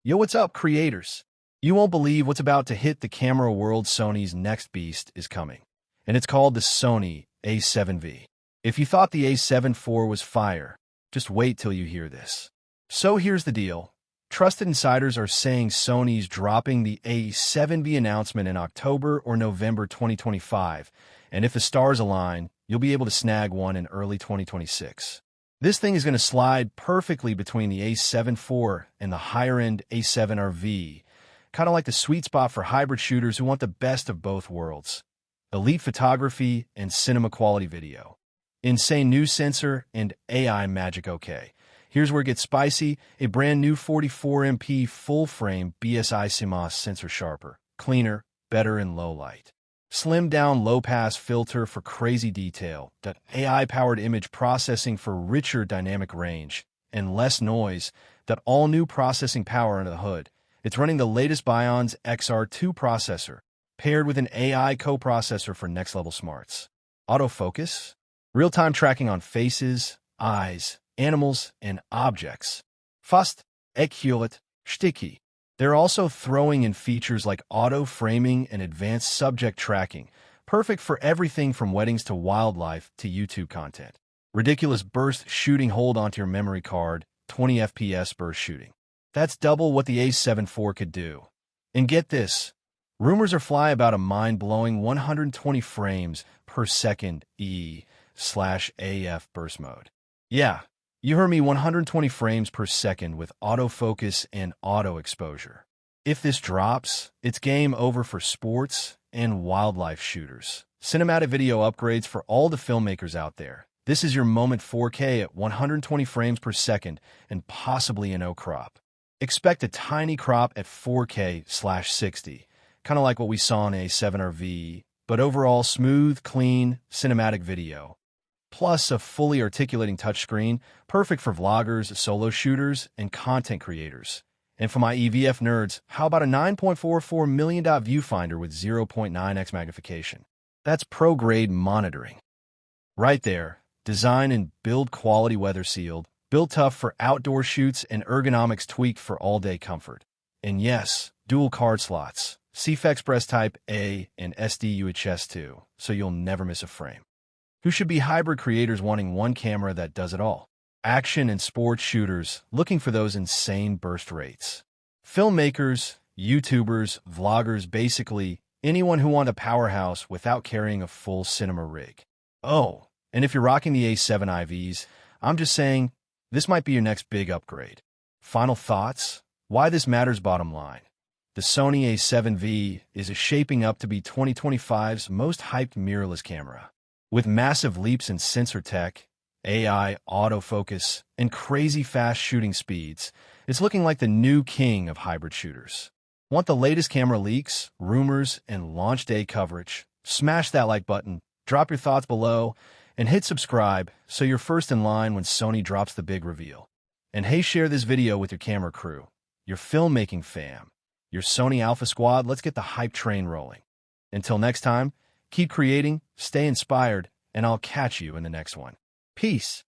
Yo, what's up, creators? You won't believe what's about to hit the camera world. Sony's next beast is coming, and it's called the Sony A7V. If you thought the A7 IV was fire, just wait till you hear this. So here's the deal. Trusted insiders are saying Sony's dropping the A7V announcement in October or November 2025, and if the stars align, you'll be able to snag one in early 2026. This thing is going to slide perfectly between the A7 IV and the higher-end A7RV, kind of like the sweet spot for hybrid shooters who want the best of both worlds: elite photography and cinema-quality video, insane new sensor, and AI magic. Okay, here's where it gets spicy: a brand new 44MP full-frame BSI CMOS sensor, sharper, cleaner, better in low light. Slimmed down low-pass filter for crazy detail, that AI-powered image processing for richer dynamic range, and less noise, that all-new processing power under the hood. It's running the latest Bion's XR2 processor, paired with an AI coprocessor for next-level smarts. Autofocus, real-time tracking on faces, eyes, animals, and objects. Fast, accurate, sticky. They're also throwing in features like auto-framing and advanced subject tracking, perfect for everything from weddings to wildlife to YouTube content. Ridiculous burst shooting. Hold onto your memory card, 20 FPS burst shooting. That's double what the A7 IV could do. And get this, rumors are flying about a mind-blowing 120 frames per second E/AF burst mode. Yeah, you heard me, 120 frames per second with autofocus and auto exposure. If this drops, it's game over for sports and wildlife shooters. Cinematic video upgrades for all the filmmakers out there. This is your moment. 4K at 120 frames per second and possibly a no crop. Expect a tiny crop at 4K/60, kind of like what we saw in A7RV, but overall smooth, clean, cinematic video. Plus a fully articulating touchscreen, perfect for vloggers, solo shooters, and content creators. And for my EVF nerds, how about a 9.44 million dot viewfinder with 0.9x magnification? That's pro-grade monitoring. Right there, design and build quality, weather sealed, built tough for outdoor shoots, and ergonomics tweaked for all-day comfort. And yes, dual card slots, CF Express Type A and SD UHS 2, so you'll never miss a frame. Who should be hybrid creators wanting one camera that does it all? Action and sports shooters looking for those insane burst rates. Filmmakers, YouTubers, vloggers, basically anyone who wants a powerhouse without carrying a full cinema rig. Oh, and if you're rocking the A7 IVs, I'm just saying, this might be your next big upgrade. Final thoughts? Why this matters. Bottom line: the Sony A7V is shaping up to be 2025's most hyped mirrorless camera. With massive leaps in sensor tech, AI, autofocus, and crazy fast shooting speeds, it's looking like the new king of hybrid shooters. Want the latest camera leaks, rumors, and launch day coverage? Smash that like button, drop your thoughts below, and hit subscribe so you're first in line when Sony drops the big reveal. And hey, share this video with your camera crew, your filmmaking fam, your Sony Alpha Squad. Let's get the hype train rolling. Until next time, keep creating, stay inspired, and I'll catch you in the next one. Peace.